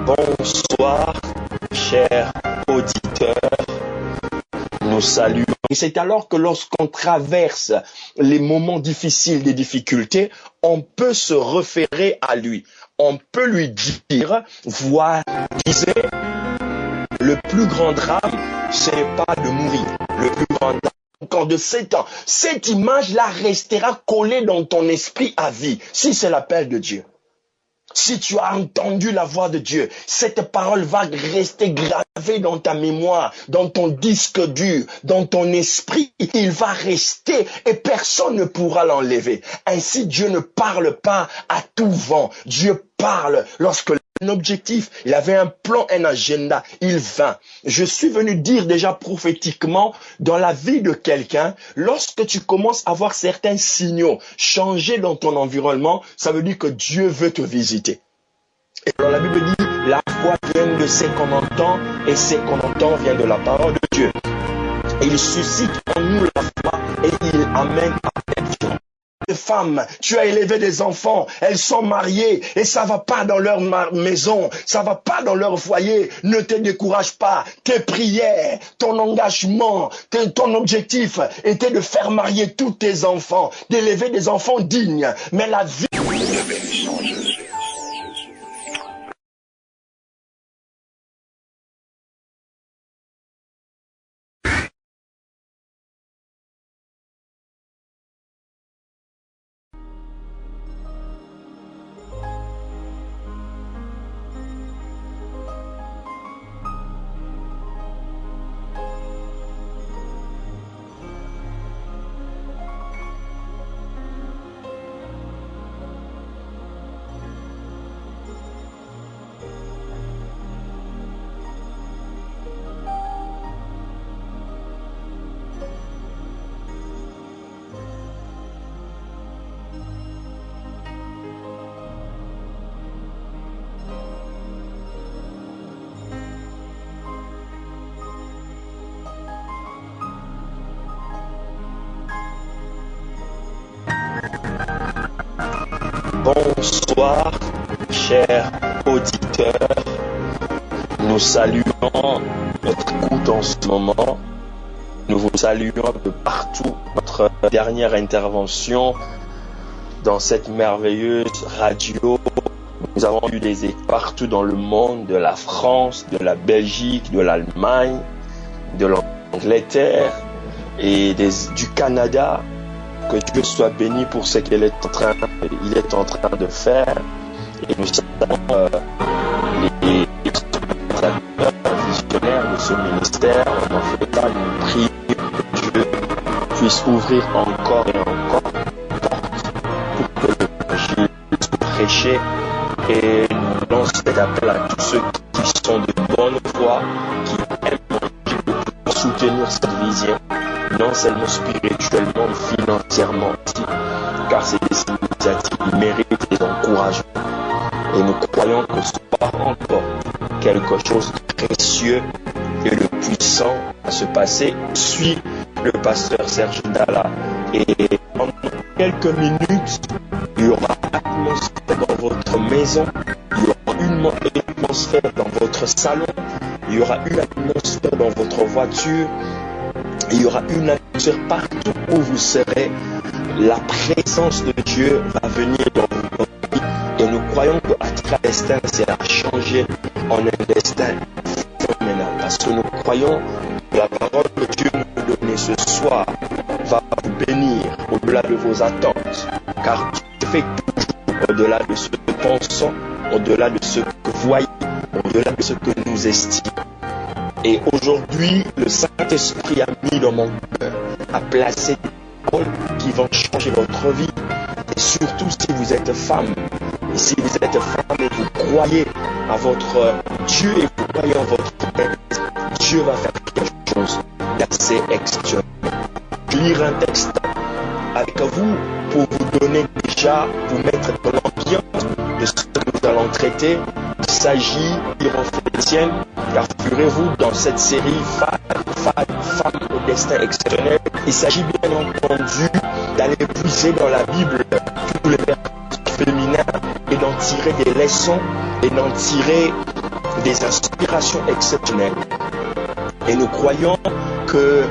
Bonsoir, chers auditeurs, nous saluons. Et c'est alors que lorsqu'on traverse les moments difficiles, des difficultés, on peut se référer à lui. On peut lui dire, voilà, disait, le plus grand drame, ce n'est pas de mourir. Le plus grand drame, encore de 7 ans. Cette image-là restera collée dans ton esprit à vie, si c'est l'appel de Dieu. Si tu as entendu la voix de Dieu, cette parole va rester gravée dans ta mémoire, dans ton disque dur, dans ton esprit. Il va rester et personne ne pourra l'enlever. Ainsi, Dieu ne parle pas à tout vent. Dieu parle lorsque un objectif, il avait un plan, un agenda, il vint. Je suis venu dire déjà prophétiquement dans la vie de quelqu'un, lorsque tu commences à voir certains signaux changer dans ton environnement, ça veut dire que Dieu veut te visiter. Et alors la Bible dit, la foi vient de ce qu'on entend et ce qu'on entend vient de la parole de Dieu. Et il suscite en nous la foi et il amène à l'action. Femmes, tu as élevé des enfants, elles sont mariées et ça va pas dans leur maison, ça va pas dans leur foyer. Ne te décourage pas. Tes prières, ton engagement, ton objectif était de faire marier tous tes enfants, d'élever des enfants dignes. Mais la vie devait changer. Bonsoir, chers auditeurs. Nous saluons notre écoute en ce moment. Nous vous saluons un peu partout. Notre dernière intervention dans cette merveilleuse radio. Nous avons eu des échos partout dans le monde, de la France, de la Belgique, de l'Allemagne, de l'Angleterre et du Canada. Que Dieu soit béni pour ce qu'il est en train de faire. Et nous savons les visionnaires de ce ministère. On en fait pas une prière que Dieu puisse ouvrir encore et encore portes pour que l'évangile soit prêché. Et nous lançons cet appel à tous ceux qui sont de bonne foi, qui aiment l'évangile, pour soutenir cette vision. Non seulement spirituellement, mais financièrement aussi, car c'est des initiatives qui méritent des encouragements. Et nous croyons que ce soit encore quelque chose de précieux et de puissant à se passer. Suis le pasteur Serge Dalla et en quelques minutes, il y aura une atmosphère dans votre maison, il y aura une atmosphère dans votre salon, il y aura une atmosphère dans votre voiture. Il y aura une atmosphère partout où vous serez. La présence de Dieu va venir dans votre vie. Et nous croyons que votre destin sera changé en un destin phénoménal. Parce que nous croyons que la parole que Dieu nous donne ce soir va vous bénir au-delà de vos attentes. Car Dieu fait toujours au-delà de ce que nous pensons, au-delà de ce que vous voyez, au-delà de ce que nous estimons. Et aujourd'hui, le Saint-Esprit a mis dans mon cœur, a placé des paroles qui vont changer votre vie. Et surtout si vous êtes femme, et si vous êtes femme et vous croyez à votre Dieu et vous croyez en votre Père, Dieu va faire quelque chose d'assez exceptionnel. Je vais lire un texte avec vous pour vous donner déjà, vous mettre dans l'ambiance de ce que nous allons traiter. Il s'agit chrétienne, car figurez-vous dans cette série Femmes au destin exceptionnel, il s'agit bien entendu d'aller puiser dans la Bible tous les personnages féminins et d'en tirer des leçons et d'en tirer des inspirations exceptionnelles. Et nous croyons que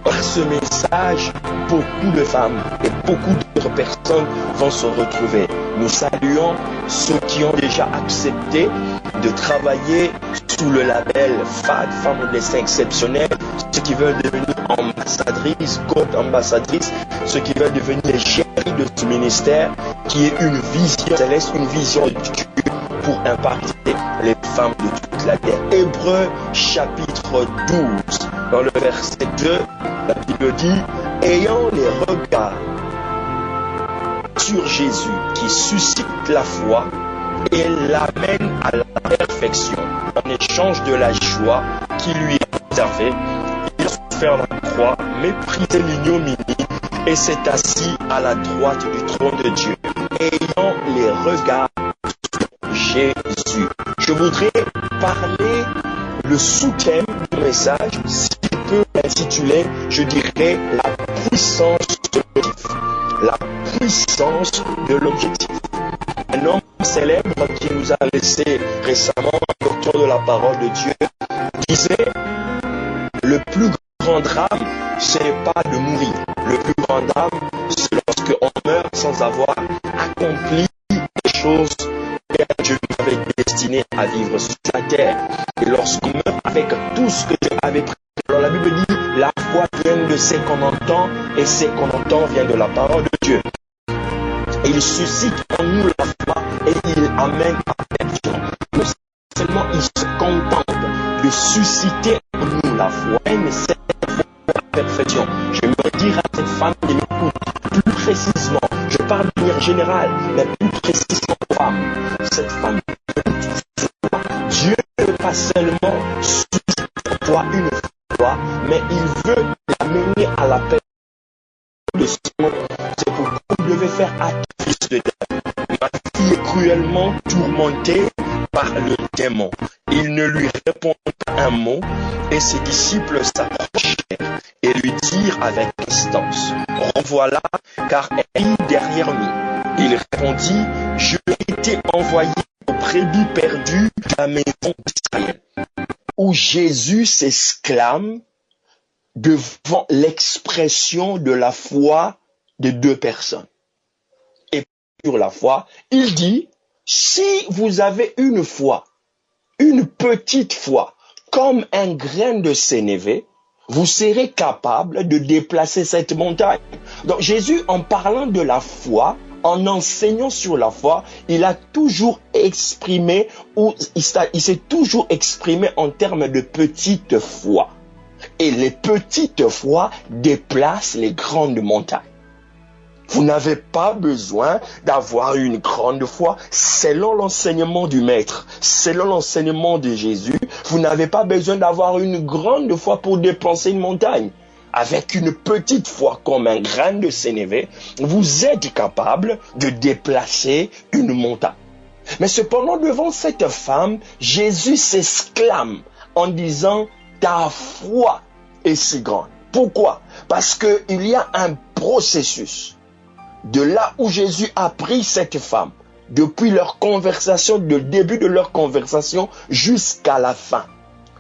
par ce message, beaucoup de femmes et beaucoup d'autres personnes vont se retrouver. Nous saluons ceux qui ont déjà accepté de travailler sous le label FAD, Femmes au destin exceptionnel, ceux qui veulent devenir ambassadrices, co-ambassadrices, ceux qui veulent devenir les géris de ce ministère, qui est une vision céleste, une vision de Dieu pour impacter les femmes de toute la terre. Hébreux chapitre 12, dans le verset 2, la Bible dit, ayant les regards sur Jésus qui suscite la foi et l'amène à la perfection en échange de la joie qui lui est réservée, il a souffert la croix, méprisé l'ignominie et s'est assis à la droite du trône de Dieu, ayant les regards sur Jésus. Je voudrais parler le sous-thème du message, si je peux l'intituler, je dirais la puissance de l'objectif. La puissance de l'objectif. Un homme célèbre qui nous a laissé récemment, un docteur de la parole de Dieu, disait le plus grand drame, ce n'est pas de mourir. Le plus grand drame, c'est lorsqu'on meurt sans avoir accompli les choses que Dieu nous avait destinées à vivre sur la terre. Et lorsqu'on meurt avec tout ce que Dieu avait prévu. Alors la Bible dit, la foi vient de ce qu'on entend, et ce qu'on entend vient de la parole de Dieu. Et il suscite en nous la foi, et il amène à la perfection. Non seulement il se contente de susciter en nous la foi, mais c'est la perfection. J'aimerais dire à cette femme qui m'écoute, plus précisément, je parle de manière générale, mais plus précisément aux femmes. Cette femme, Dieu ne veut pas seulement susciter en toi une foi, mais il veut l'amener à la paix de son nom. C'est pourquoi vous devez faire acte de Dieu. Ma fille est cruellement tourmentée par le démon. Il ne lui répond pas un mot, et ses disciples s'approchèrent et lui dirent avec instance, revoilà, car elle est derrière nous. Il répondit, je ai été envoyé aux brebis perdues de la maison d'Israël. Où Jésus s'exclame devant l'expression de la foi de deux personnes. Et sur la foi, il dit, si vous avez une foi, une petite foi, comme un grain de sénévé, vous serez capable de déplacer cette montagne. Donc Jésus, en parlant de la foi, en enseignant sur la foi, il a toujours exprimé, ou il s'est toujours exprimé en termes de petite foi. Et les petites foi déplacent les grandes montagnes. Vous n'avez pas besoin d'avoir une grande foi selon l'enseignement du Maître, selon l'enseignement de Jésus. Vous n'avez pas besoin d'avoir une grande foi pour déplacer une montagne. Avec une petite foi comme un grain de sénévé, vous êtes capable de déplacer une montagne. Mais cependant, devant cette femme, Jésus s'exclame en disant, ta foi est si grande. Pourquoi? Parce qu'il y a un processus. De là où Jésus a pris cette femme, depuis leur conversation, le début de leur conversation jusqu'à la fin.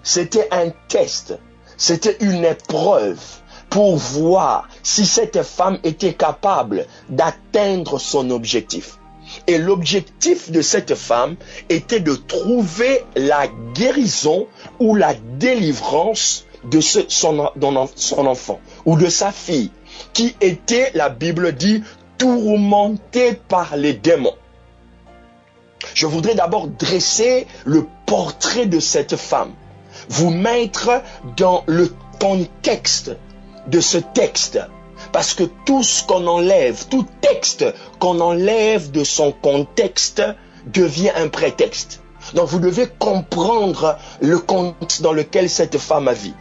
C'était un test, c'était une épreuve pour voir si cette femme était capable d'atteindre son objectif. Et l'objectif de cette femme était de trouver la guérison ou la délivrance de son enfant ou de sa fille, qui était, la Bible dit, tourmentée par les démons. Je voudrais d'abord dresser le portrait de cette femme, vous mettre dans le contexte de ce texte. Parce que tout ce qu'on enlève, tout texte qu'on enlève de son contexte devient un prétexte. Donc vous devez comprendre le contexte dans lequel cette femme a vécu.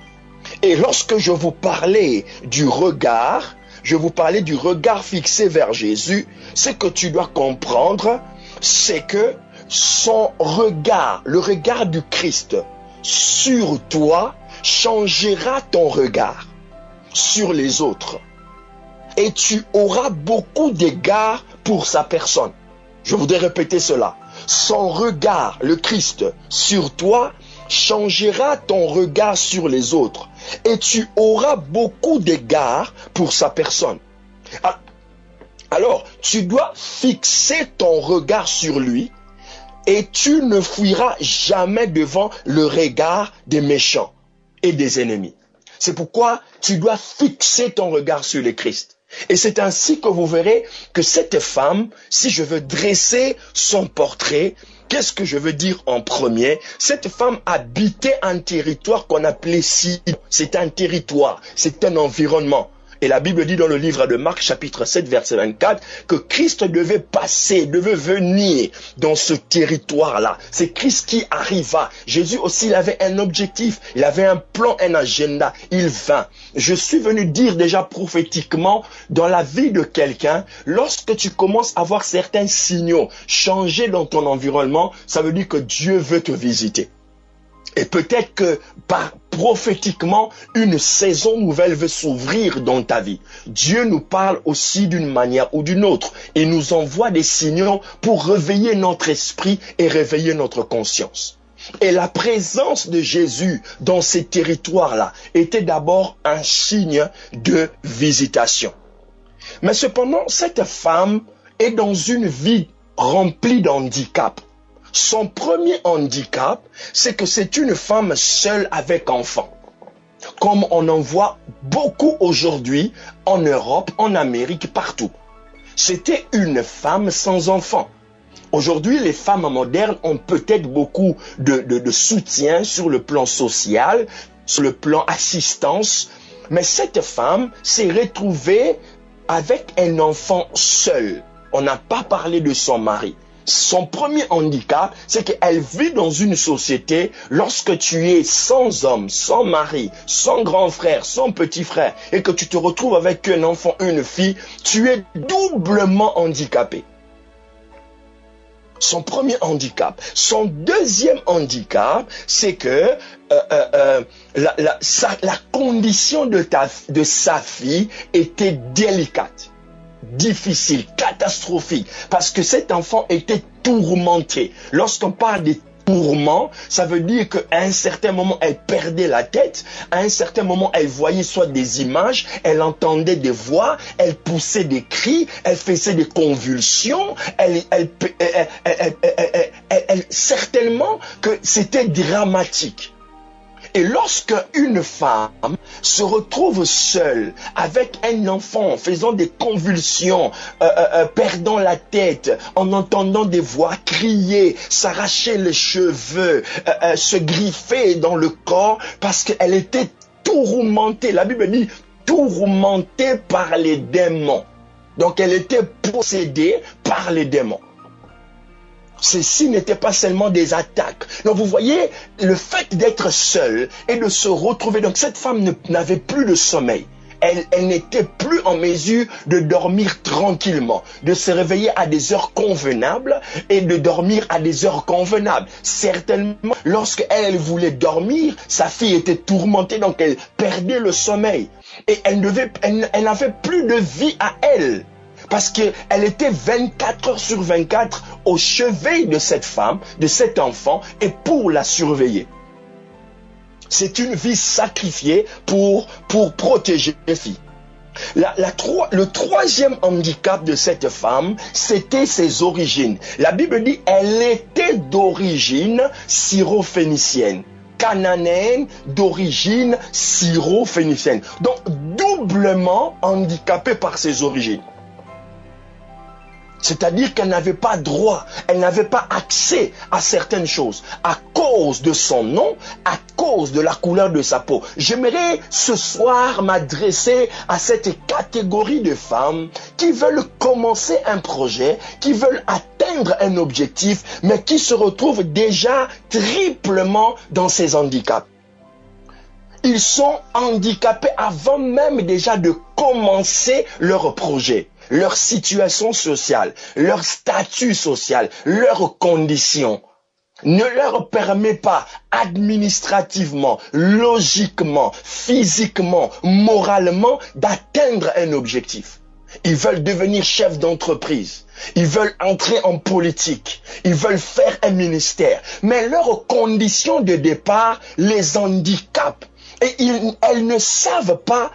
Et lorsque je vous parlais du regard, je vous parlais du regard fixé vers Jésus, ce que tu dois comprendre, c'est que son regard, le regard du Christ sur toi, changera ton regard sur les autres. Et tu auras beaucoup d'égards pour sa personne. Je voudrais répéter cela. Son regard, le Christ, sur toi changera ton regard sur les autres et tu auras beaucoup d'égards pour sa personne. Alors, tu dois fixer ton regard sur lui et tu ne fuiras jamais devant le regard des méchants et des ennemis. C'est pourquoi tu dois fixer ton regard sur le Christ. Et c'est ainsi que vous verrez que cette femme, si je veux dresser son portrait, qu'est-ce que je veux dire en premier? Cette femme habitait un territoire qu'on appelait Sidon. C'est un territoire, c'est un environnement. Et la Bible dit dans le livre de Marc, chapitre 7, verset 24, que Christ devait passer, devait venir dans ce territoire-là. C'est Christ qui arriva. Jésus aussi, il avait un objectif, il avait un plan, un agenda. Il vint. Je suis venu dire déjà prophétiquement dans la vie de quelqu'un, lorsque tu commences à voir certains signaux changer dans ton environnement, ça veut dire que Dieu veut te visiter. Et peut-être que prophétiquement, une saison nouvelle veut s'ouvrir dans ta vie. Dieu nous parle aussi d'une manière ou d'une autre. Il nous envoie des signaux pour réveiller notre esprit et réveiller notre conscience. Et la présence de Jésus dans ces territoires-là était d'abord un signe de visitation. Mais cependant, cette femme est dans une vie remplie d'handicap. Son premier handicap, c'est que c'est une femme seule avec enfant. Comme on en voit beaucoup aujourd'hui en Europe, en Amérique, partout. C'était une femme sans enfant. Aujourd'hui, les femmes modernes ont peut-être beaucoup de soutien sur le plan social, sur le plan assistance. Mais cette femme s'est retrouvée avec un enfant seul. On n'a pas parlé de son mari. Son premier handicap, c'est qu'elle vit dans une société, lorsque tu es sans homme, sans mari, sans grand frère, sans petit frère, et que tu te retrouves avec un enfant, une fille, tu es doublement handicapé. Son premier handicap. Son deuxième handicap, c'est que la condition de sa fille était délicate. Difficile, catastrophique, parce que cet enfant était tourmenté. Lorsqu'on parle de tourment, ça veut dire qu'à un certain moment, elle perdait la tête, à un certain moment, elle voyait soit des images, elle entendait des voix, elle poussait des cris, elle faisait des convulsions, certainement que c'était dramatique. Et lorsque une femme se retrouve seule avec un enfant faisant des convulsions, perdant la tête, en entendant des voix crier, s'arracher les cheveux, se griffer dans le corps parce qu'elle était tourmentée. La Bible dit tourmentée par les démons. Donc elle était possédée par les démons. Ceci n'était pas seulement des attaques. Donc vous voyez, le fait d'être seule et de se retrouver, donc cette femme n'avait plus de sommeil. Elle n'était plus en mesure de dormir tranquillement, de se réveiller à des heures convenables et de dormir à des heures convenables. Certainement, lorsque elle voulait dormir, sa fille était tourmentée, donc elle perdait le sommeil. Et elle n'avait plus de vie à elle. Parce qu'elle était 24 heures sur 24 au chevet de cette femme, de cet enfant, et pour la surveiller. C'est une vie sacrifiée pour protéger les filles. Le troisième handicap de cette femme, c'était ses origines. La Bible dit qu'elle était d'origine syro-phénicienne. Cananéenne d'origine syro-phénicienne. Donc doublement handicapée par ses origines. C'est-à-dire qu'elle n'avait pas droit, elle n'avait pas accès à certaines choses à cause de son nom, à cause de la couleur de sa peau. J'aimerais ce soir m'adresser à cette catégorie de femmes qui veulent commencer un projet, qui veulent atteindre un objectif, mais qui se retrouvent déjà triplement dans ces handicaps. Ils sont handicapés avant même déjà de commencer leur projet. Leur situation sociale, leur statut social, leurs conditions ne leur permet pas administrativement, logiquement, physiquement, moralement d'atteindre un objectif. Ils veulent devenir chefs d'entreprise. Ils veulent entrer en politique. Ils veulent faire un ministère. Mais leurs conditions de départ les handicapent. Et elles ne savent pas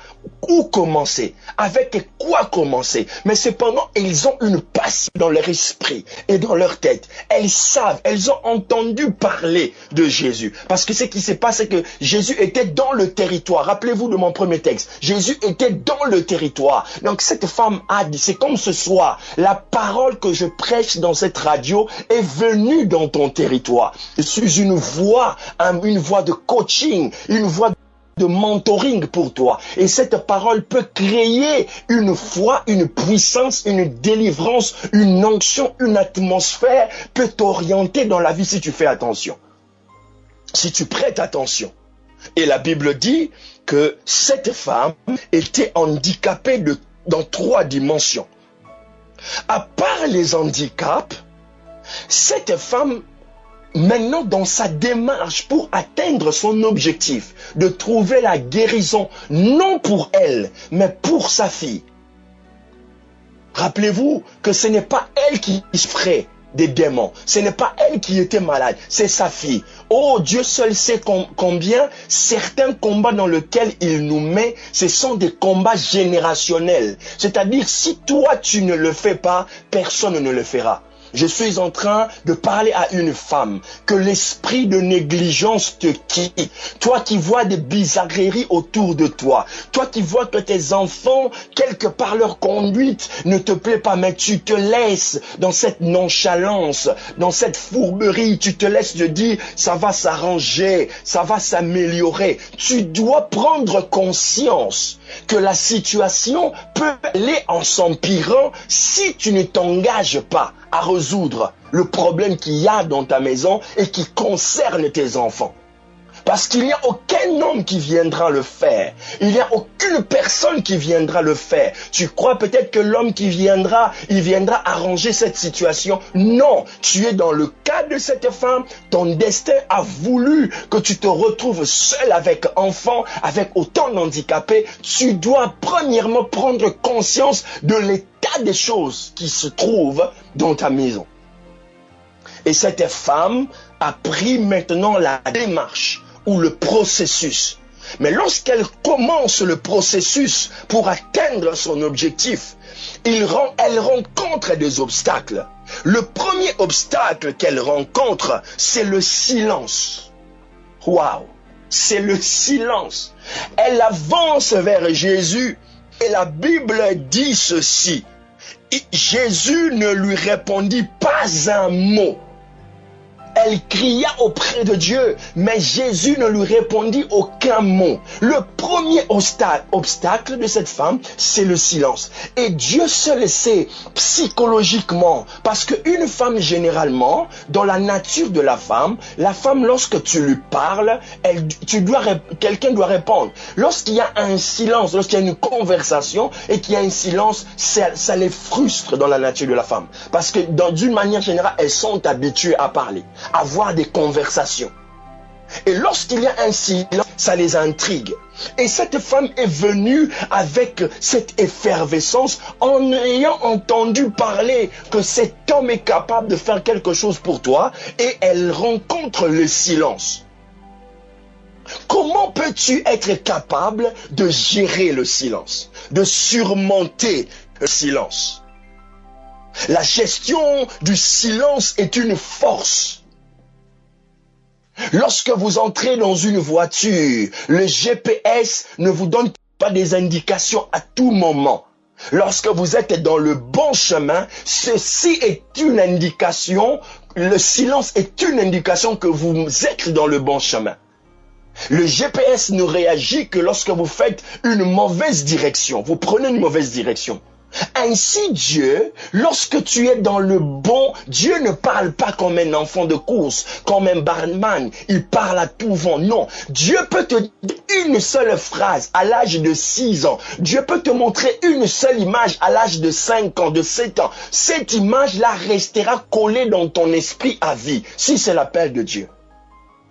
où commencer, avec quoi commencer. Mais cependant, ils ont une passion dans leur esprit et dans leur tête. Elles savent, elles ont entendu parler de Jésus. Parce que ce qui s'est passé, c'est que Jésus était dans le territoire. Rappelez-vous de mon premier texte. Jésus était dans le territoire. Donc cette femme a dit, c'est comme ce soir, la parole que je prêche dans cette radio est venue dans ton territoire. Je suis une voix de coaching, une voix de mentoring pour toi. Et cette parole peut créer une foi, une puissance, une délivrance, une onction, une atmosphère, peut t'orienter dans la vie si tu fais attention. Si tu prêtes attention. Et la Bible dit que cette femme était handicapée dans 3 dimensions. À part les handicaps, cette femme, maintenant, dans sa démarche pour atteindre son objectif, de trouver la guérison, non pour elle, mais pour sa fille. Rappelez-vous que ce n'est pas elle qui souffrait des démons. Ce n'est pas elle qui était malade, c'est sa fille. Oh, Dieu seul sait combien certains combats dans lesquels il nous met, ce sont des combats générationnels. C'est-à-dire, si toi tu ne le fais pas, personne ne le fera. Je suis en train de parler à une femme, que l'esprit de négligence te quitte. Toi qui vois des bizarreries autour de toi. Toi qui vois que tes enfants, quelque part leur conduite ne te plaît pas, mais tu te laisses dans cette nonchalance, dans cette fourberie. Tu te laisses te dire, ça va s'arranger, ça va s'améliorer. Tu dois prendre conscience que la situation peut aller en s'empirant si tu ne t'engages pas à résoudre le problème qu'il y a dans ta maison et qui concerne tes enfants. Parce qu'il n'y a aucun homme qui viendra le faire. Il n'y a aucune personne qui viendra le faire. Tu crois peut-être que l'homme qui viendra, il viendra arranger cette situation. Non, tu es dans le cas de cette femme. Ton destin a voulu que tu te retrouves seul avec enfant, avec autant d'handicapés. Tu dois premièrement prendre conscience de l'état des choses qui se trouvent dans ta maison. Et cette femme a pris maintenant la démarche ou le processus. Mais lorsqu'elle commence le processus pour atteindre son objectif, elle rencontre des obstacles. Le premier obstacle qu'elle rencontre, c'est le silence. Waouh! C'est le silence. Elle avance vers Jésus et la Bible dit ceci. Jésus ne lui répondit pas un mot. Elle cria auprès de Dieu, mais Jésus ne lui répondit aucun mot. Le premier obstacle de cette femme, c'est le silence. Et Dieu seul sait psychologiquement, parce qu'une femme généralement, dans la nature de la femme, lorsque tu lui parles, quelqu'un doit répondre. Lorsqu'il y a un silence, lorsqu'il y a une conversation et qu'il y a un silence, ça les frustre dans la nature de la femme. Parce que d'une manière générale, elles sont habituées à parler, avoir des conversations. Et lorsqu'il y a un silence, ça les intrigue. Et cette femme est venue avec cette effervescence en ayant entendu parler que cet homme est capable de faire quelque chose pour toi et elle rencontre le silence. Comment peux-tu être capable de gérer le silence, de surmonter le silence? La gestion du silence est une force. Lorsque vous entrez dans une voiture, le GPS ne vous donne pas des indications à tout moment. Lorsque vous êtes dans le bon chemin, ceci est une indication, le silence est une indication que vous êtes dans le bon chemin. Le GPS ne réagit que lorsque vous faites une mauvaise direction, vous prenez une mauvaise direction. Ainsi Dieu, lorsque tu es dans le bon, Dieu ne parle pas comme un enfant de course, comme un barman, il parle à tout vent, non. Dieu peut te dire une seule phrase à l'âge de 6 ans. Dieu peut te montrer une seule image à l'âge de 5 ans, de 7 ans. Cette image-là restera collée dans ton esprit à vie, si c'est l'appel de Dieu.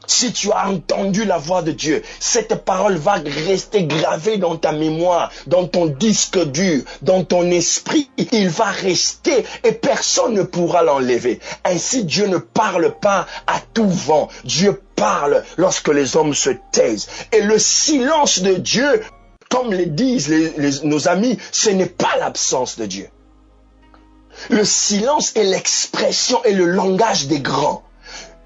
Si tu as entendu la voix de Dieu, cette parole va rester gravée dans ta mémoire, dans ton disque dur, dans ton esprit. Il va rester et personne ne pourra l'enlever. Ainsi, Dieu ne parle pas à tout vent. Dieu parle lorsque les hommes se taisent. Et le silence de Dieu, comme le disent nos amis, ce n'est pas l'absence de Dieu. Le silence est l'expression et le langage des grands.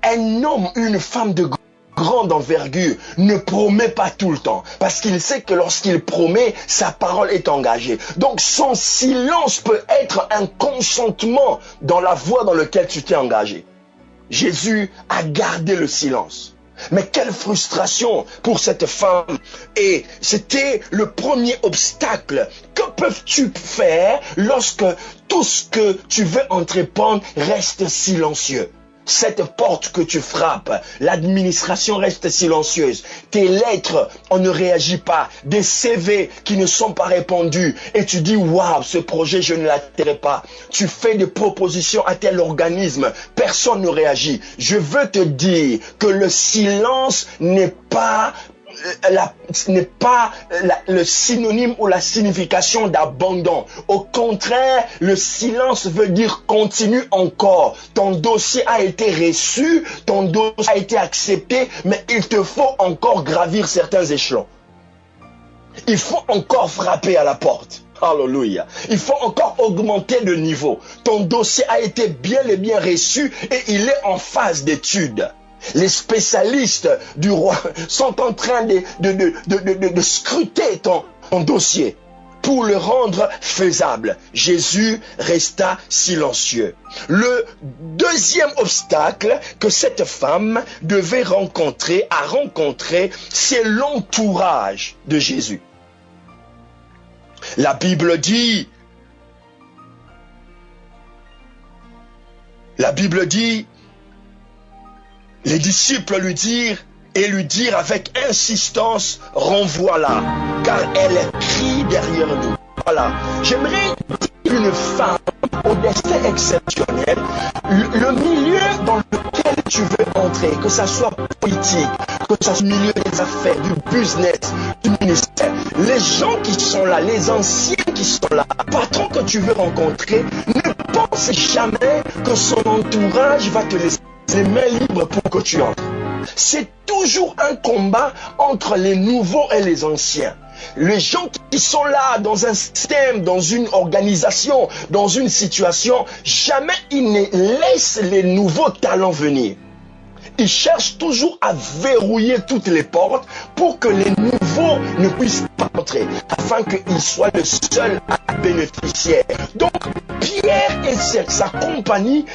Un homme, une femme de grande envergure ne promet pas tout le temps parce qu'il sait que lorsqu'il promet, sa parole est engagée. Donc son silence peut être un consentement dans la voie dans laquelle tu t'es engagé. Jésus a gardé le silence. Mais quelle frustration pour cette femme. Et c'était le premier obstacle. Que peux-tu faire lorsque tout ce que tu veux entreprendre reste silencieux? Cette porte que tu frappes, l'administration reste silencieuse. Tes lettres, on ne réagit pas. Des CV qui ne sont pas répondus. Et tu dis, waouh, ce projet, je ne l'atteindrai pas. Tu fais des propositions à tel organisme. Personne ne réagit. Je veux te dire que le silence n'est pas le synonyme ou la signification d'abandon. Au contraire, le silence veut dire continue encore. Ton dossier a été reçu, ton dossier a été accepté, mais il te faut encore gravir certains échelons. Il faut encore frapper à la porte. Alléluia. Il faut encore augmenter de niveau. Ton dossier a été bien et bien reçu et il est en phase d'étude. Les spécialistes du roi sont en train de scruter ton dossier pour le rendre faisable. Jésus resta silencieux. Le deuxième obstacle que cette femme devait rencontrer, c'est l'entourage de Jésus. La Bible dit, les disciples lui dirent avec insistance, renvoie-la, car elle crie derrière nous. Voilà. J'aimerais dire une femme au destin exceptionnel, le milieu dans lequel tu veux entrer, que ça soit politique, que ça soit le milieu des affaires, du business, du ministère, les gens qui sont là, les anciens qui sont là, le patron que tu veux rencontrer, ne pense jamais que son entourage va te laisser les mains libres pour que tu entres. C'est toujours un combat entre les nouveaux et les anciens. Les gens qui sont là dans un système, dans une organisation, dans une situation, jamais ils ne laissent les nouveaux talents venir. Ils cherchent toujours à verrouiller toutes les portes pour que les nouveaux ne puissent pas entrer, afin qu'ils soient le seul bénéficiaire. Donc, Pierre et sa compagnie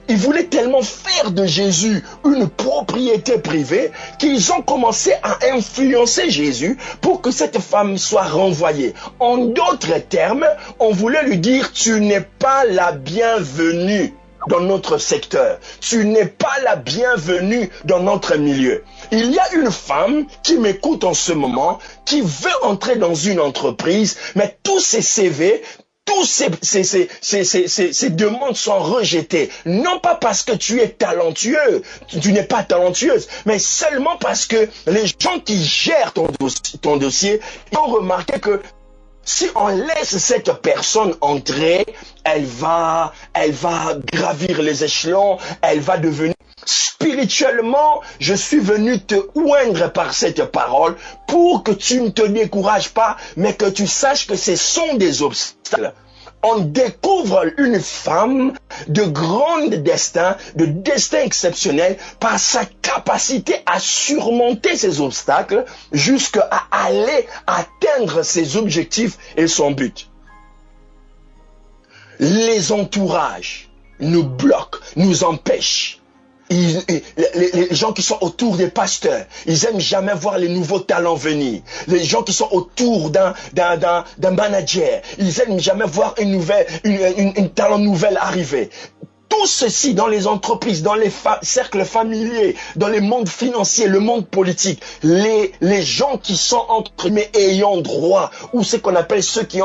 ils voulaient tellement faire de Jésus une propriété privée qu'ils ont commencé à influencer Jésus pour que cette femme soit renvoyée. En d'autres termes, on voulait lui dire, tu n'es pas la bienvenue dans notre secteur. Tu n'es pas la bienvenue dans notre milieu. Il y a une femme qui m'écoute en ce moment, qui veut entrer dans une entreprise, mais tous ses CV, tous ces demandes sont rejetées. Non pas parce que tu es talentueux, tu n'es pas talentueuse, mais seulement parce que les gens qui gèrent ton dossier ont remarqué que si on laisse cette personne entrer, elle va gravir les échelons, elle va devenir spirituellement. Je suis venu te oindre par cette parole pour que tu ne te décourages pas, mais que tu saches que ce sont des obstacles. On découvre une femme de grand destin, de destin exceptionnel, par sa capacité à surmonter ces obstacles jusqu'à aller atteindre ses objectifs et son but. Les entourages nous bloquent, nous empêchent. Les gens qui sont autour des pasteurs, ils aiment jamais voir les nouveaux talents venir. Les gens qui sont autour d'un manager, ils aiment jamais voir une talent nouvelle arriver. tout ceci, dans les entreprises, dans les cercles familiers, dans les mondes financiers, le monde politique, les gens qui sont entre guillemets ayant droit, ou ce qu'on appelle ceux qui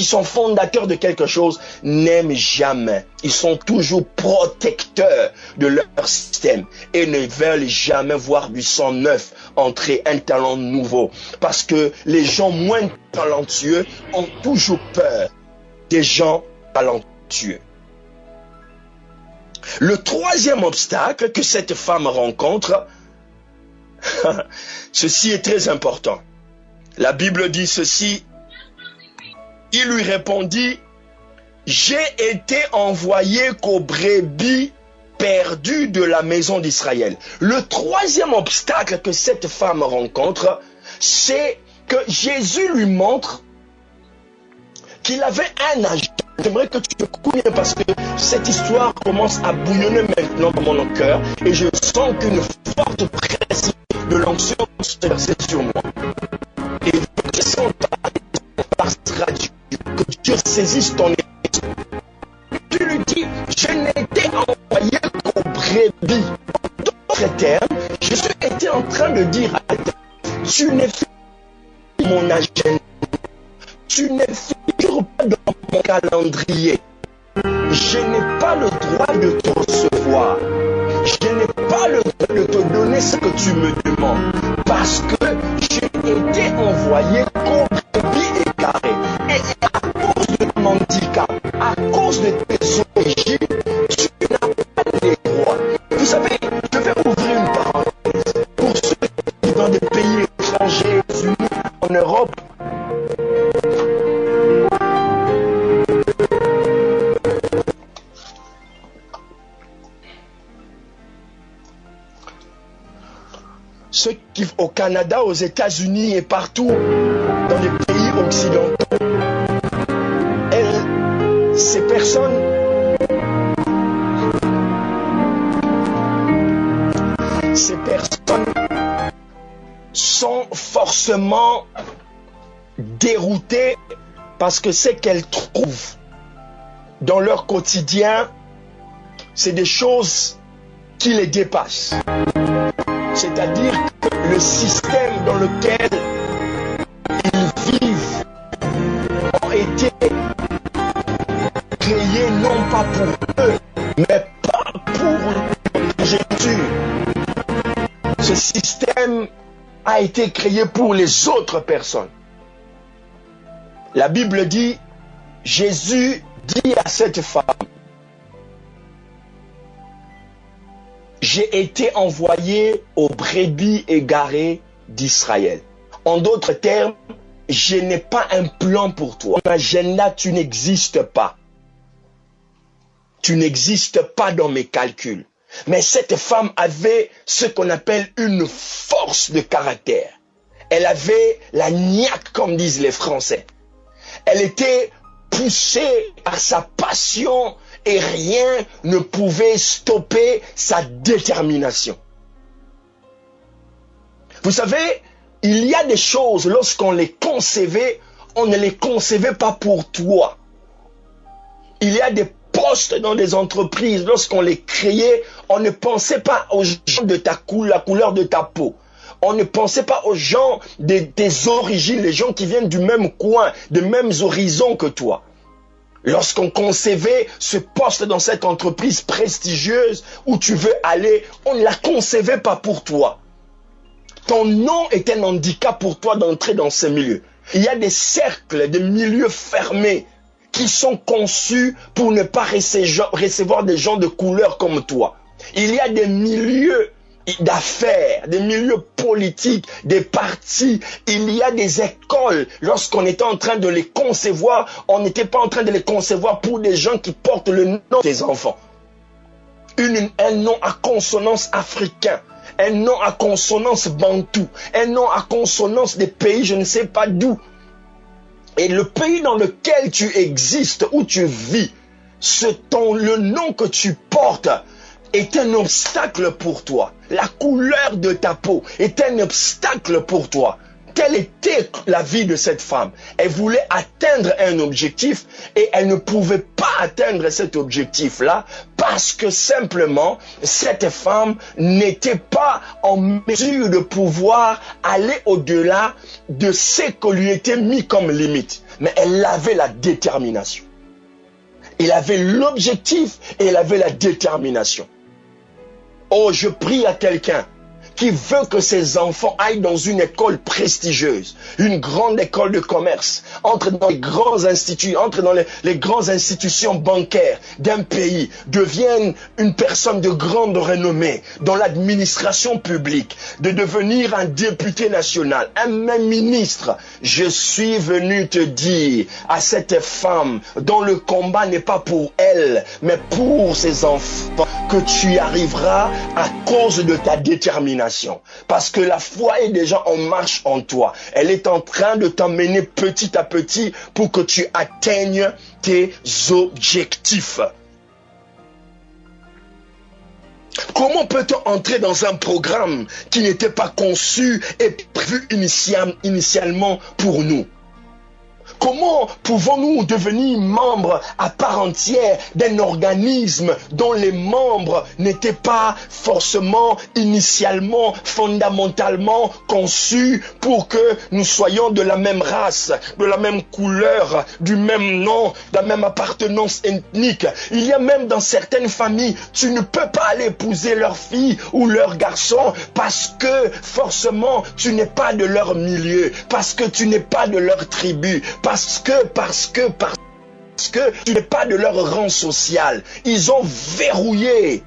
sont fondateurs de quelque chose, n'aiment jamais. Ils sont toujours protecteurs de leur système et ne veulent jamais voir du sang neuf entrer, un talent nouveau. Parce que les gens moins talentueux ont toujours peur des gens talentueux. Le troisième obstacle que cette femme rencontre, ceci est très important. La Bible dit ceci, il lui répondit, j'ai été envoyé qu'aux brebis perdues de la maison d'Israël. Le troisième obstacle que cette femme rencontre, c'est que Jésus lui montre qu'il avait un agent. J'aimerais que tu écoutes parce que cette histoire commence à bouillonner maintenant dans mon cœur et je sens qu'une forte pression de l'onction se verser sur moi. Et je sens par radio que Dieu saisisse ton esprit. Tu lui dis, je n'étais envoyé qu'aux brebis. En d'autres termes, Jésus était en train de dire à toi, tu n'es pas mon agenda. Tu ne figures pas dans mon calendrier. Je n'ai pas le droit de te recevoir. Je n'ai pas le droit de te donner ce que tu me demandes. Parce que j'ai été envoyé qu'aux brebis égarées. Et à cause de ton handicap, à cause de tes origines, tu n'as pas les droits. Vous savez, je vais ouvrir une parenthèse. Pour ceux qui sont dans des pays étrangers, en Europe, ceux qui au Canada, aux États-Unis et partout dans les pays occidentaux, ces personnes sont forcément déroutées parce que ce qu'elles trouvent dans leur quotidien, c'est des choses qui les dépassent. C'est-à-dire que le système dans lequel ils vivent ont été créés non pas pour eux, mais pas pour Jésus. Ce système a été créé pour les autres personnes. La Bible dit, Jésus dit à cette femme, j'ai été envoyé aux brebis égarées d'Israël. En d'autres termes, je n'ai pas un plan pour toi. Mon agenda, tu n'existes pas. Tu n'existes pas dans mes calculs. Mais cette femme avait ce qu'on appelle une force de caractère. Elle avait la niaque, comme disent les Français. Elle était poussée par sa passion et rien ne pouvait stopper sa détermination. Vous savez, il y a des choses, lorsqu'on les concevait, on ne les concevait pas pour toi. Il y a des postes dans des entreprises, lorsqu'on les créait, on ne pensait pas aux gens de ta couleur, la couleur de ta peau. On ne pensait pas aux gens de tes origines, les gens qui viennent du même coin, des mêmes horizons que toi. Lorsqu'on concevait ce poste dans cette entreprise prestigieuse où tu veux aller, on ne la concevait pas pour toi. Ton nom est un handicap pour toi d'entrer dans ce milieu. Il y a des cercles, des milieux fermés qui sont conçus pour ne pas recevoir des gens de couleur comme toi. Il y a des milieux d'affaires, des milieux politiques, des partis, il y a des écoles. Lorsqu'on était en train de les concevoir, on n'était pas en train de les concevoir pour des gens qui portent le nom des enfants. Un nom à consonance africain, un nom à consonance bantou, un nom à consonance des pays je ne sais pas d'où. Et le pays dans lequel tu existes, où tu vis, le nom que tu portes est un obstacle pour toi. La couleur de ta peau est un obstacle pour toi. telle était la vie de cette femme. Elle voulait atteindre un objectif et elle ne pouvait pas atteindre cet objectif-là parce que simplement, cette femme n'était pas en mesure de pouvoir aller au-delà de ce que lui était mis comme limite. Mais elle avait la détermination. Elle avait l'objectif et elle avait la détermination. Oh, je prie à quelqu'un qui veut que ses enfants aillent dans une école prestigieuse, une grande école de commerce, entrent dans les grands instituts, entrent dans les grandes institutions bancaires d'un pays, deviennent une personne de grande renommée dans l'administration publique, de devenir un député national, un même ministre. Je suis venu te dire à cette femme dont le combat n'est pas pour elle, mais pour ses enfants, que tu y arriveras à cause de ta détermination. Parce que la foi est déjà en marche en toi. Elle est en train de t'emmener petit à petit pour que tu atteignes tes objectifs. Comment peut-on entrer dans un programme qui n'était pas conçu et prévu initialement pour nous? Comment pouvons-nous devenir membres à part entière d'un organisme dont les membres n'étaient pas forcément, initialement, fondamentalement conçus pour que nous soyons de la même race, de la même couleur, du même nom, de la même appartenance ethnique? Il y a même dans certaines familles, tu ne peux pas aller épouser leur fille ou leur garçon parce que forcément tu n'es pas de leur milieu, parce que tu n'es pas de leur tribu, parce que tu n'es pas de leur rang social. Ils ont verrouillé.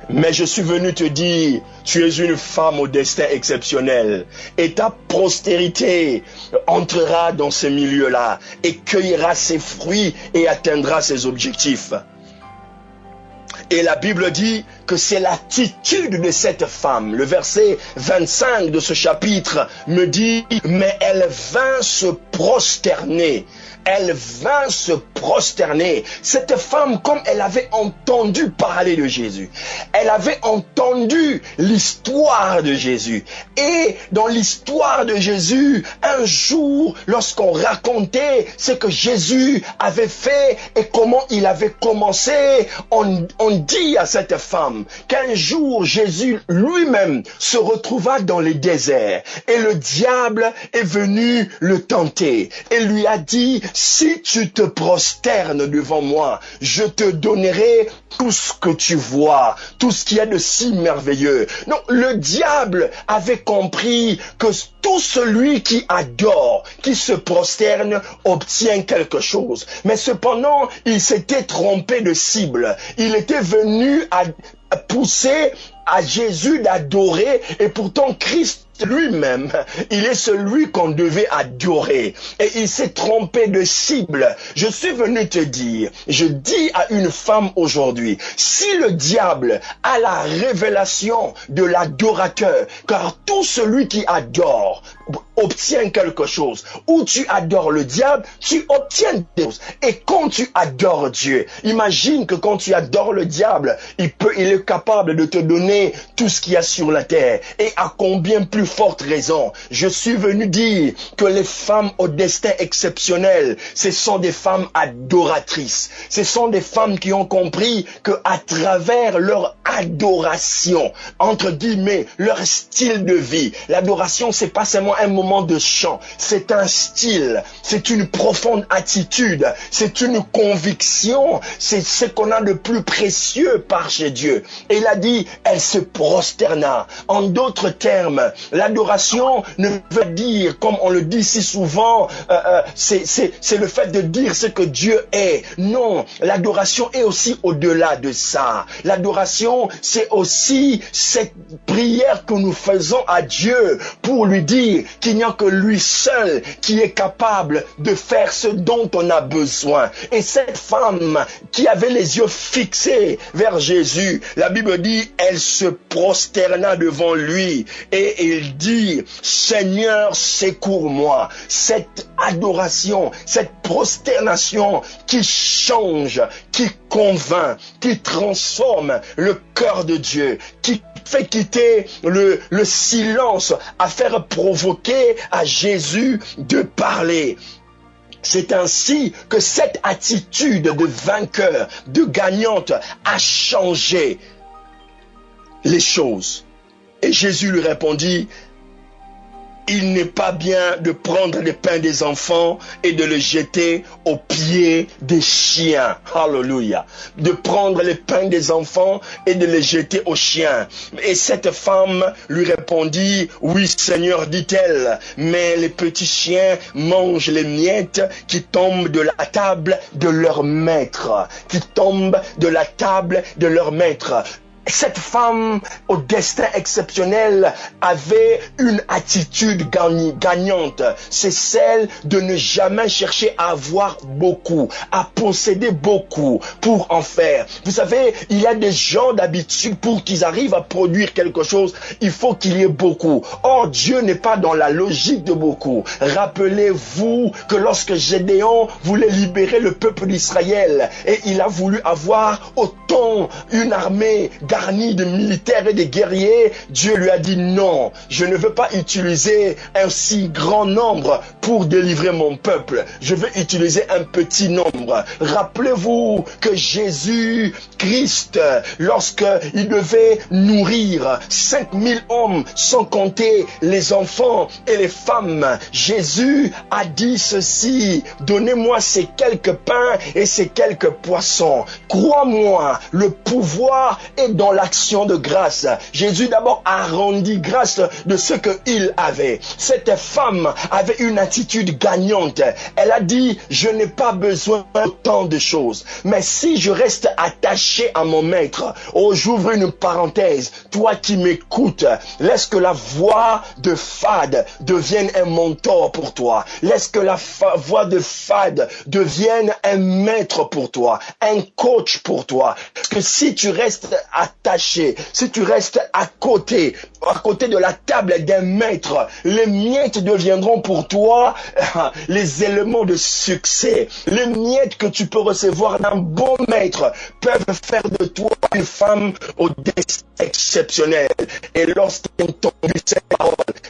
Mais je suis venu te dire, tu es une femme au destin exceptionnel. Et ta postérité entrera dans ce milieu-là et cueillera ses fruits et atteindra ses objectifs. Et la Bible dit que c'est l'attitude de cette femme. Le verset 25 de ce chapitre me dit, mais elle vint se prosterner. Elle vint se prosterner. Cette femme, comme elle avait entendu parler de Jésus, elle avait entendu l'histoire de Jésus. Et dans l'histoire de Jésus, un jour, lorsqu'on racontait ce que Jésus avait fait et comment il avait commencé, on dit à cette femme qu'un jour, Jésus lui-même se retrouva dans les déserts et le diable est venu le tenter et lui a dit, si tu te prosternes devant moi, je te donnerai tout ce que tu vois, tout ce qu'il y a de si merveilleux. Donc le diable avait compris que tout celui qui adore, qui se prosterne, obtient quelque chose. Mais cependant, il s'était trompé de cible. Il était venu à pousser à Jésus d'adorer et pourtant Christ lui-même, il est celui qu'on devait adorer. Et il s'est trompé de cible. Je suis venu te dire, je dis à une femme aujourd'hui, si le diable a la révélation de l'adorateur, car tout celui qui adore obtient quelque chose. Où tu adores le diable, tu obtiens des choses. Et quand tu adores Dieu, imagine que quand tu adores le diable, il est capable de te donner tout ce qu'il y a sur la terre. Et à combien plus forte raison, je suis venu dire que les femmes au destin exceptionnel, ce sont des femmes adoratrices. Ce sont des femmes qui ont compris que à travers leur adoration, entre guillemets, leur style de vie, l'adoration, c'est pas seulement un moment de chant, c'est un style, c'est une profonde attitude, c'est une conviction, c'est ce qu'on a de plus précieux par chez Dieu. Et il a dit, elle se prosterna. En d'autres termes, l'adoration ne veut dire, comme on le dit si souvent, c'est le fait de dire ce que Dieu est. Non, l'adoration est aussi au-delà de ça. L'adoration, c'est aussi cette prière que nous faisons à Dieu pour lui dire qu'il n'y a que lui seul qui est capable de faire ce dont on a besoin. Et cette femme qui avait les yeux fixés vers Jésus, la Bible dit, elle se prosterna devant lui et il dit, Seigneur, secours-moi. Cette adoration, cette prosternation qui change, qui convainc, qui transforme le cœur de Dieu, qui fait quitter le silence, à faire provoquer à Jésus de parler. C'est ainsi que cette attitude de vainqueur, de gagnante, a changé les choses. Et Jésus lui répondit, il n'est pas bien de prendre le pain des enfants et de le jeter aux pieds des chiens. Alléluia. De prendre le pain des enfants et de le jeter aux chiens. Et cette femme lui répondit, oui Seigneur, dit-elle, mais les petits chiens mangent les miettes qui tombent de la table de leur maître. Qui tombent de la table de leur maître. Cette femme au destin exceptionnel avait une attitude gagnante. C'est celle de ne jamais chercher à avoir beaucoup, à posséder beaucoup pour en faire. Vous savez, il y a des gens d'habitude pour qu'ils arrivent à produire quelque chose, il faut qu'il y ait beaucoup. Or, Dieu n'est pas dans la logique de beaucoup. Rappelez-vous que lorsque Gédéon voulait libérer le peuple d'Israël et il a voulu avoir autant une armée garni de militaires et de guerriers, Dieu lui a dit non, je ne veux pas utiliser un si grand nombre pour délivrer mon peuple, je veux utiliser un petit nombre. Rappelez-vous que Jésus Christ, lorsqu'il devait nourrir 5000 hommes sans compter les enfants et les femmes, Jésus a dit ceci, donnez-moi ces quelques pains et ces quelques poissons. Crois-moi, le pouvoir est dans l'action de grâce. Jésus d'abord a rendu grâce de ce qu'il avait. Cette femme avait une attitude gagnante. Elle a dit, je n'ai pas besoin d'autant de choses. Mais si je reste attaché à mon maître, oh, j'ouvre une parenthèse, toi qui m'écoutes, laisse que la voix de Fad devienne un mentor pour toi. Laisse que la voix de Fad devienne un maître pour toi, un coach pour toi. Parce que si tu restes attaché, si tu restes à côté de la table d'un maître, les miettes deviendront pour toi les éléments de succès. Les miettes que tu peux recevoir d'un bon maître peuvent faire de toi une femme au destin exceptionnel. Et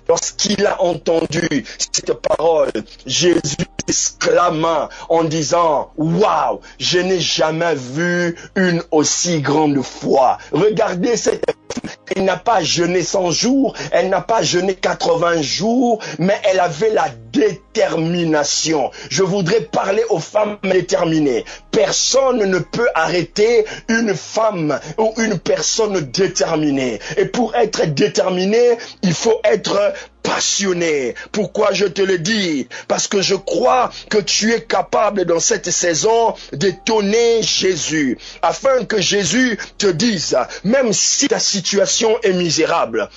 lorsqu'il a entendu cette parole, Jésus exclama en disant, waouh, je n'ai jamais vu une aussi grande foi. Regardez cette femme, elle n'a pas jeûné 100 jours, elle n'a pas jeûné 80 jours, mais elle avait la détermination. Je voudrais parler aux femmes déterminées. Personne ne peut arrêter une femme ou une personne déterminée. Et pour être déterminé, il faut être passionné. Pourquoi je te le dis? Parce que je crois que tu es capable dans cette saison d'étonner Jésus, afin que Jésus te dise, même si ta situation est misérable,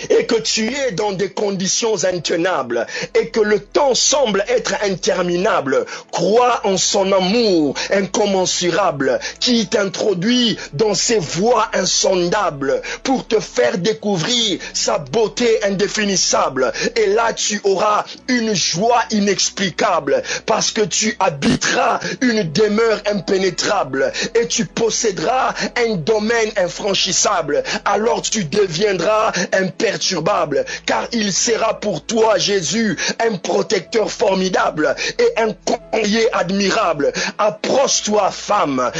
et que tu es dans des conditions intenables et que le temps semble être interminable, crois en son amour incommensurable qui t'introduit dans ses voies insondables pour te faire découvrir sa beauté indéfinissable. Et là, tu auras une joie inexplicable parce que tu habiteras une demeure impénétrable et tu posséderas un domaine infranchissable. Alors tu deviendras imperturbable, car il sera pour toi, Jésus, un protecteur formidable et un conseiller admirable. Approche-toi, femme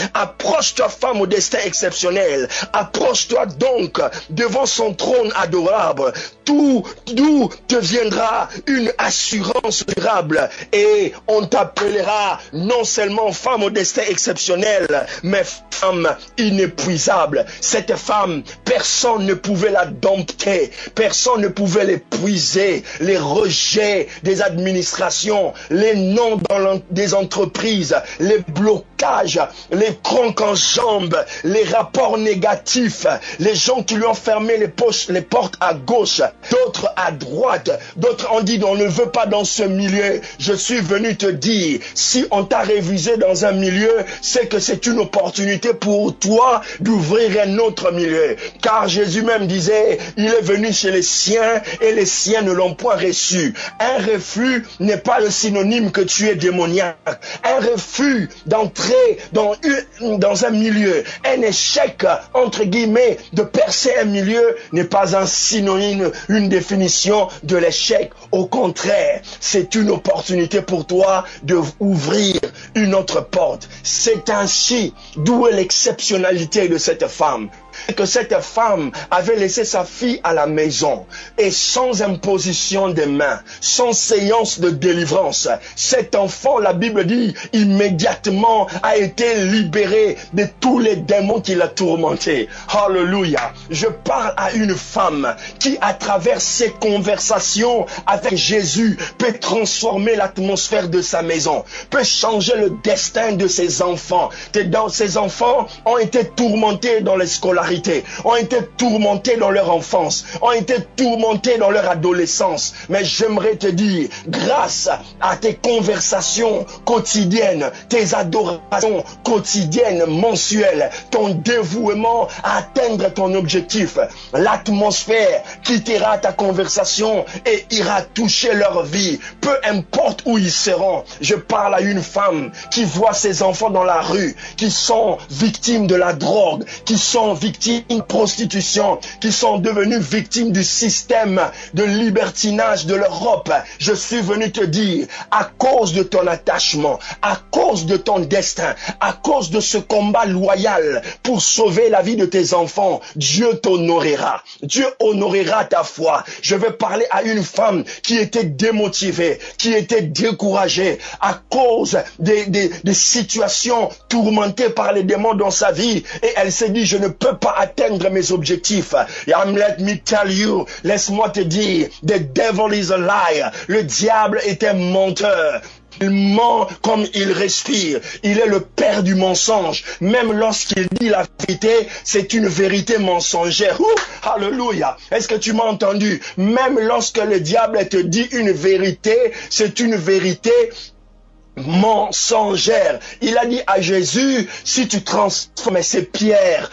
au destin exceptionnel. Approche-toi donc devant son trône adorable. D'où te viendra une assurance durable et on t'appellera non seulement femme au destin exceptionnel, mais femme inépuisable. Cette femme, personne ne pouvait la dompter, personne ne pouvait l'épuiser. Les rejets des administrations, les noms dans des entreprises, les blocages, les cronques en jambes, les rapports négatifs, les gens qui lui ont fermé les portes à gauche, d'autres à droite, d'autres ont dit on ne veut pas dans ce milieu. Je suis venu te dire, si on t'a révisé dans un milieu, c'est que c'est une opportunité pour toi d'ouvrir un autre milieu. Car Jésus même disait, il est venu venu chez les siens et les siens ne l'ont point reçu. Un refus n'est pas le synonyme que tu es démoniaque. Un refus d'entrer dans un milieu, un échec, entre guillemets, de percer un milieu n'est pas un synonyme, une définition de l'échec. Au contraire, c'est une opportunité pour toi d'ouvrir une autre porte. C'est ainsi d'où est l'exceptionnalité de cette femme. Que cette femme avait laissé sa fille à la maison et sans imposition des mains, sans séance de délivrance, cet enfant, la Bible dit, immédiatement a été libéré de tous les démons qui l'a tourmenté. Alléluia. Je parle à une femme qui, à travers ses conversations avec Jésus, peut transformer l'atmosphère de sa maison, peut changer le destin de ses enfants. Ses enfants ont été tourmentés dans les scolarités, ont été tourmentés dans leur enfance, ont été tourmentés dans leur adolescence. Mais j'aimerais te dire, grâce à tes conversations quotidiennes, tes adorations quotidiennes, mensuelles, ton dévouement à atteindre ton objectif, l'atmosphère quittera ta conversation et ira toucher leur vie, peu importe où ils seront. Je parle à une femme qui voit ses enfants dans la rue, qui sont victimes de la drogue, qui sont victimes de prostitution, qui sont devenus victimes du système de libertinage de l'Europe. Je suis venu te dire, à cause de ton attachement, à cause de ton destin, à cause de ce combat loyal pour sauver la vie de tes enfants, Dieu t'honorera. Dieu honorera ta foi. Je vais parler à une femme qui était démotivée, qui était découragée à cause des situations tourmentées par les démons dans sa vie, et elle s'est dit, je ne peux pas atteindre mes objectifs. Let me tell you, laisse-moi te dire, the devil is a liar. Le diable est un menteur. Il ment comme il respire. Il est le père du mensonge. Même lorsqu'il dit la vérité, c'est une vérité mensongère. Alléluia. Est-ce que tu m'as entendu? Même lorsque le diable te dit une vérité, c'est une vérité mensongère. Il a dit à Jésus, si tu transformes ces pierres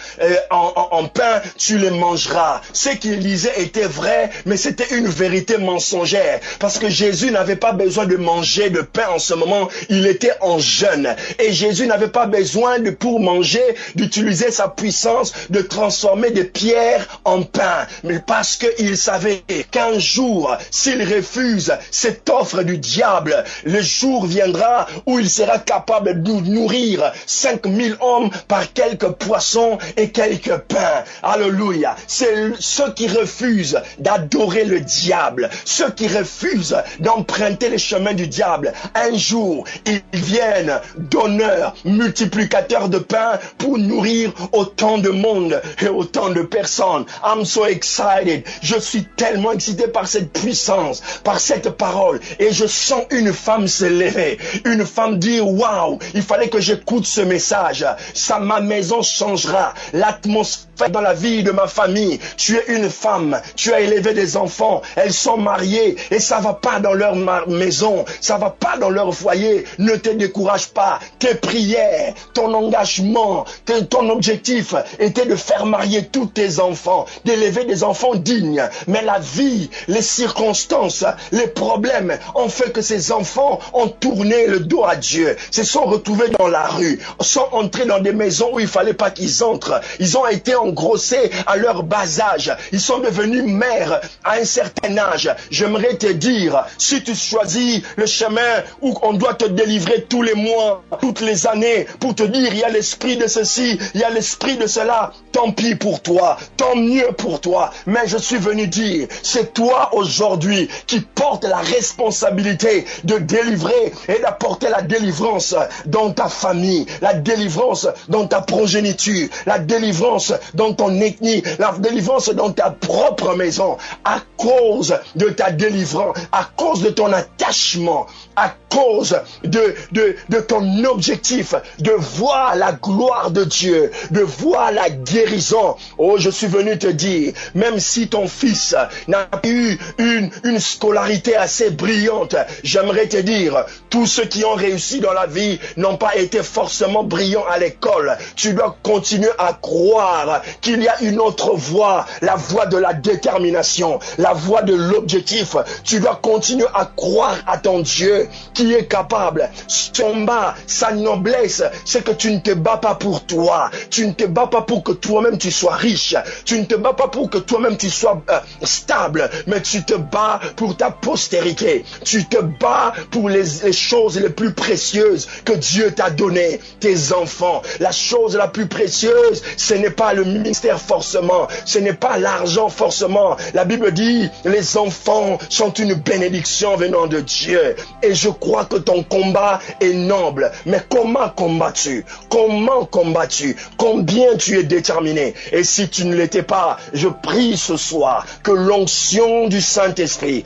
en pain, tu les mangeras. Ce qu'il disait était vrai, mais c'était une vérité mensongère. Parce que Jésus n'avait pas besoin de manger de pain en ce moment. Il était en jeûne. Et Jésus n'avait pas besoin pour manger, d'utiliser sa puissance, de transformer des pierres en pain. Mais parce qu'il savait qu'un jour, s'il refuse cette offre du diable, le jour viendra où il sera capable de nourrir 5000 hommes par quelques poissons et quelques pains. Alléluia. C'est ceux qui refusent d'adorer le diable, ceux qui refusent d'emprunter les chemins du diable. Un jour, ils viennent donneurs, multiplicateurs de pain pour nourrir autant de monde et autant de personnes. I'm so excited. Je suis tellement excité par cette puissance, par cette parole, et je sens une femme se lever. Une femme dit, waouh, il fallait que j'écoute ce message. Ça, ma maison changera. L'atmosphère dans la vie de ma famille. Tu es une femme, tu as élevé des enfants, elles sont mariées et ça va pas dans leur maison, ça va pas dans leur foyer. Ne te décourage pas. Tes prières, ton engagement, ton objectif était de faire marier tous tes enfants, d'élever des enfants dignes. Mais la vie, les circonstances, les problèmes ont fait que ces enfants ont tourné le dos à Dieu, se sont retrouvés dans la rue, sont entrés dans des maisons où il fallait pas qu'ils entrent. Ils ont été engrossés à leur bas âge. Ils sont devenus mères à un certain âge. J'aimerais te dire, si tu choisis le chemin où on doit te délivrer tous les mois, toutes les années, pour te dire, il y a l'esprit de ceci, il y a l'esprit de cela, tant pis pour toi, tant mieux pour toi. Mais je suis venu dire, c'est toi aujourd'hui qui porte la responsabilité de délivrer et d'apporter la délivrance dans ta famille, la délivrance dans ta progéniture, la délivrance dans ton ethnie, la délivrance dans ta propre maison, à cause de ta délivrance, à cause de ton attachement, à cause de ton objectif de voir la gloire de Dieu, de voir la guérison guérison. Oh, je suis venu te dire, même si ton fils n'a pas eu une scolarité assez brillante, j'aimerais te dire, tous ceux qui ont réussi dans la vie n'ont pas été forcément brillants à l'école. Tu dois continuer à croire qu'il y a une autre voie, la voie de la détermination, la voie de l'objectif. Tu dois continuer à croire à ton Dieu qui est capable. Son bas, sa noblesse, c'est que tu ne te bats pas pour toi. Tu ne te bats pas pour que toi-même tu sois riche. Tu ne te bats pas pour que toi-même tu sois stable, mais tu te bats pour ta postérité. Tu te bats pour les choses les plus précieuses que Dieu t'a données, tes enfants. La chose la plus précieuse, ce n'est pas le ministère forcément, ce n'est pas l'argent forcément. La Bible dit, les enfants sont une bénédiction venant de Dieu. Et je crois que ton combat est noble. Mais comment combats-tu? Comment combats-tu? Combien tu es déterminé? Et si tu ne l'étais pas, je prie ce soir que l'onction du Saint-Esprit,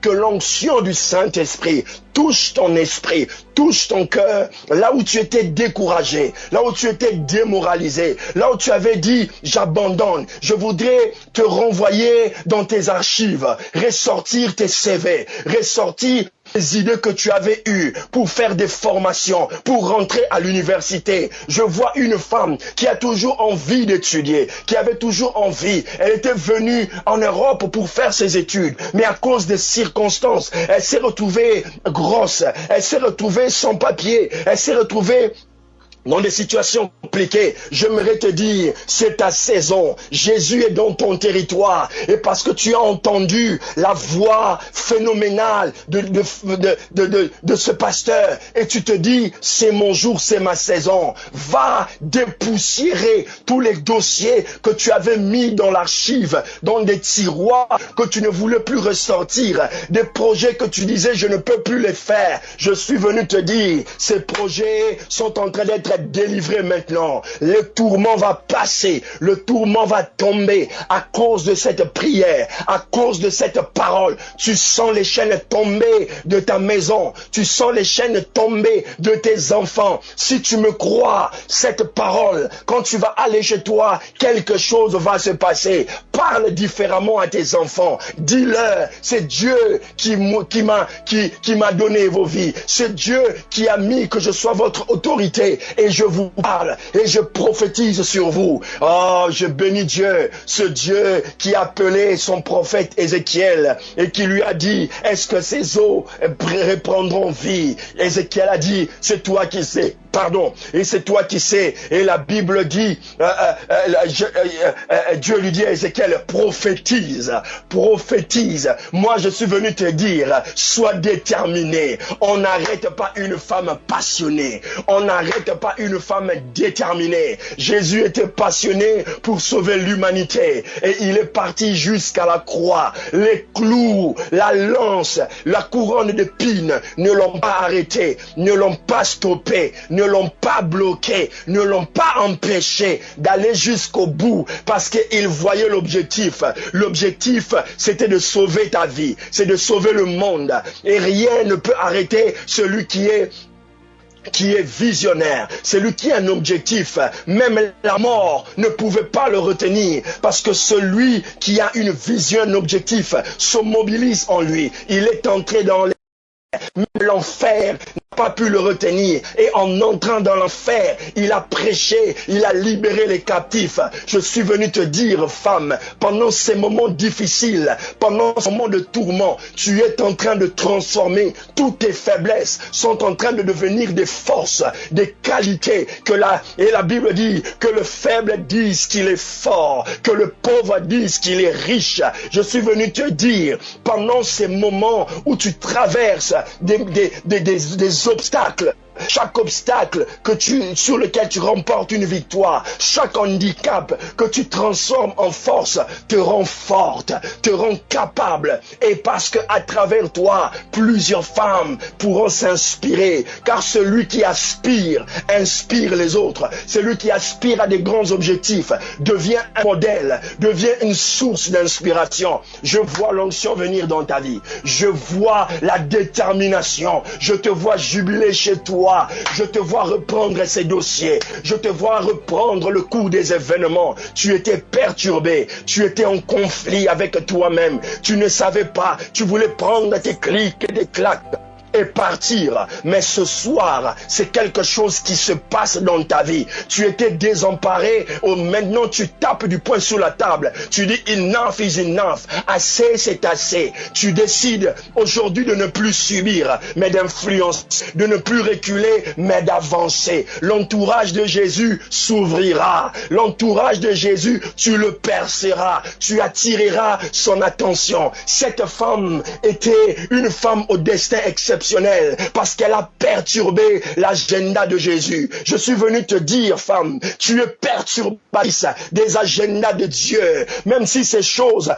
que l'onction du Saint-Esprit touche ton esprit, touche ton cœur, là où tu étais découragé, là où tu étais démoralisé, là où tu avais dit j'abandonne. Je voudrais te renvoyer dans tes archives, ressortir tes CV, ressortir les idées que tu avais eues pour faire des formations, pour rentrer à l'université. Je vois une femme qui a toujours envie d'étudier, qui avait toujours envie. Elle était venue en Europe pour faire ses études, mais à cause des circonstances, elle s'est retrouvée grosse, elle s'est retrouvée sans papier, elle s'est retrouvée dans des situations compliquées. J'aimerais te dire, c'est ta saison. Jésus est dans ton territoire. Et parce que tu as entendu la voix phénoménale de ce pasteur, et tu te dis, c'est mon jour, c'est ma saison. Va dépoussiérer tous les dossiers que tu avais mis dans l'archive, dans des tiroirs que tu ne voulais plus ressortir, des projets que tu disais, je ne peux plus les faire. Je suis venu te dire, ces projets sont en train d'être délivré maintenant. Le tourment va passer, le tourment va tomber à cause de cette prière, à cause de cette parole. Tu sens les chaînes tomber de ta maison, tu sens les chaînes tomber de tes enfants. Si tu me crois, cette parole, quand tu vas aller chez toi, quelque chose va se passer. Parle différemment à tes enfants. Dis-leur, c'est Dieu qui m'a donné vos vies. C'est Dieu qui a mis que je sois votre autorité. Et je vous parle et je prophétise sur vous. Oh, je bénis Dieu, ce Dieu qui a appelé son prophète Ézéchiel et qui lui a dit, est-ce que ces eaux reprendront vie? Ézéchiel a dit, c'est toi qui sais. Pardon, et c'est toi qui sais. Et la Bible dit, Dieu lui dit à Ézéchiel, prophétise, prophétise. Moi, je suis venu te dire, sois déterminé. On n'arrête pas une femme passionnée. On n'arrête pas une femme déterminée. Jésus était passionné pour sauver l'humanité. Et il est parti jusqu'à la croix. Les clous, la lance, la couronne d'épines ne l'ont pas arrêté, ne l'ont pas stoppé, ne l'ont pas bloqué, ne l'ont pas empêché d'aller jusqu'au bout parce qu'ils voyaient l'objectif. L'objectif, c'était de sauver ta vie, c'est de sauver le monde. Et rien ne peut arrêter celui qui est visionnaire, celui qui a un objectif. Même la mort ne pouvait pas le retenir parce que celui qui a une vision, un objectif, se mobilise en lui. Il est entré dans l'enfer n'a pas pu le retenir. Et en entrant dans l'enfer, il a prêché, il a libéré les captifs. Je suis venu te dire, femme, pendant ces moments difficiles, pendant ce moment de tourment, tu es en train de transformer toutes tes faiblesses, sont en train de devenir des forces, des qualités. Et la Bible dit que le faible dise qu'il est fort, que le pauvre dise qu'il est riche. Je suis venu te dire, pendant ces moments où tu traverses des obstacles, chaque obstacle sur lequel tu remportes une victoire, chaque handicap que tu transformes en force, te rend forte, te rend capable. Et parce que à travers toi, plusieurs femmes pourront s'inspirer. Car celui qui aspire, inspire les autres. Celui qui aspire à des grands objectifs devient un modèle, devient une source d'inspiration. Je vois l'onction venir dans ta vie. Je vois la détermination. Je te vois jubiler chez toi. vois reprendre ces dossiers. Je te vois reprendre le cours des événements. Tu étais perturbé. Tu étais en conflit avec toi-même. Tu ne savais pas. Tu voulais prendre tes clics et des claques et partir. Mais ce soir, c'est quelque chose qui se passe dans ta vie. Tu étais désemparé. Maintenant, tu tapes du poing sur la table. Tu dis, enough is enough. Assez, c'est assez. Tu décides aujourd'hui de ne plus subir, mais d'influencer, de ne plus reculer, mais d'avancer. L'entourage de Jésus s'ouvrira. L'entourage de Jésus, tu le perceras. Tu attireras son attention. Cette femme était une femme au destin exceptionnel parce qu'elle a perturbé l'agenda de Jésus. Je suis venu te dire, femme, tu es perturbatrice des agendas de Dieu, même si ces choses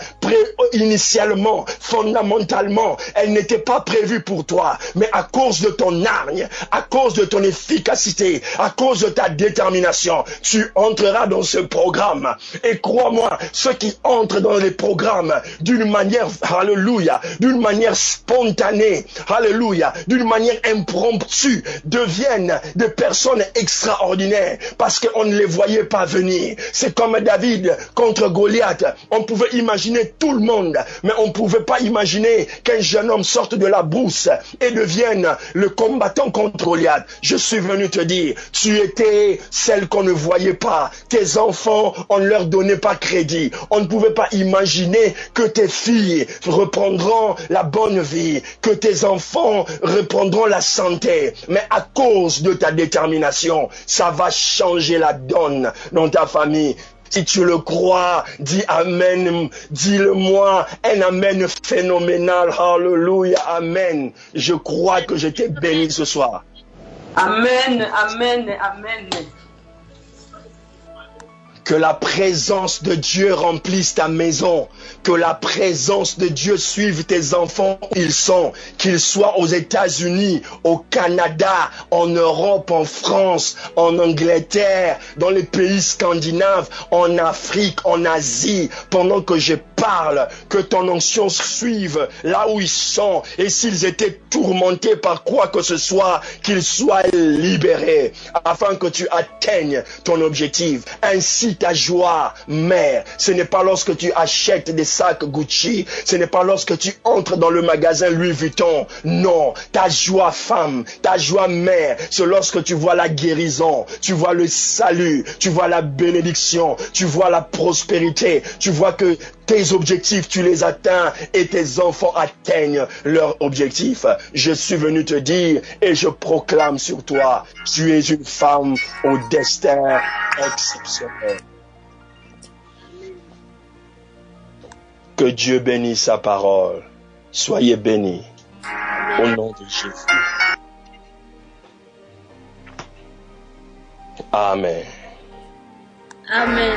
initialement, fondamentalement, elles n'étaient pas prévues pour toi, mais à cause de ton hargne, à cause de ton efficacité, à cause de ta détermination, tu entreras dans ce programme. Et crois-moi, ceux qui entrent dans les programmes d'une manière, alléluia, d'une manière spontanée, alléluia, d'une manière impromptue, deviennent des personnes extraordinaires parce qu'on ne les voyait pas venir. C'est comme David contre Goliath. On pouvait imaginer tout le monde, mais on ne pouvait pas imaginer qu'un jeune homme sorte de la brousse et devienne le combattant contre Goliath. Je suis venu te dire, tu étais celle qu'on ne voyait pas. Tes enfants, on ne leur donnait pas crédit. On ne pouvait pas imaginer que tes filles reprendront la bonne vie, que tes enfants reprendront la santé, mais à cause de ta détermination, ça va changer la donne dans ta famille. Si tu le crois, dis Amen, dis-le-moi, un Amen phénoménal, Alléluia, Amen. Je crois que je t'ai béni ce soir. Amen, Amen, Amen. Que la présence de Dieu remplisse ta maison. Que la présence de Dieu suive tes enfants où ils sont. Qu'ils soient aux États-Unis, au Canada, en Europe, en France, en Angleterre, dans les pays scandinaves, en Afrique, en Asie. Pendant que je parle, que ton onction suive là où ils sont. Et s'ils étaient tourmentés par quoi que ce soit, qu'ils soient libérés. Afin que tu atteignes ton objectif. Ainsi ta joie, mère, ce n'est pas lorsque tu achètes des sacs Gucci, ce n'est pas lorsque tu entres dans le magasin Louis Vuitton. Non, ta joie, femme, ta joie, mère, c'est lorsque tu vois la guérison, tu vois le salut, tu vois la bénédiction, tu vois la prospérité, tu vois que tes objectifs, tu les atteins et tes enfants atteignent leurs objectifs. Je suis venu te dire et je proclame sur toi, tu es une femme au destin exceptionnel. Que Dieu bénisse sa parole. Soyez bénis. Au nom de Jésus. Amen. Amen.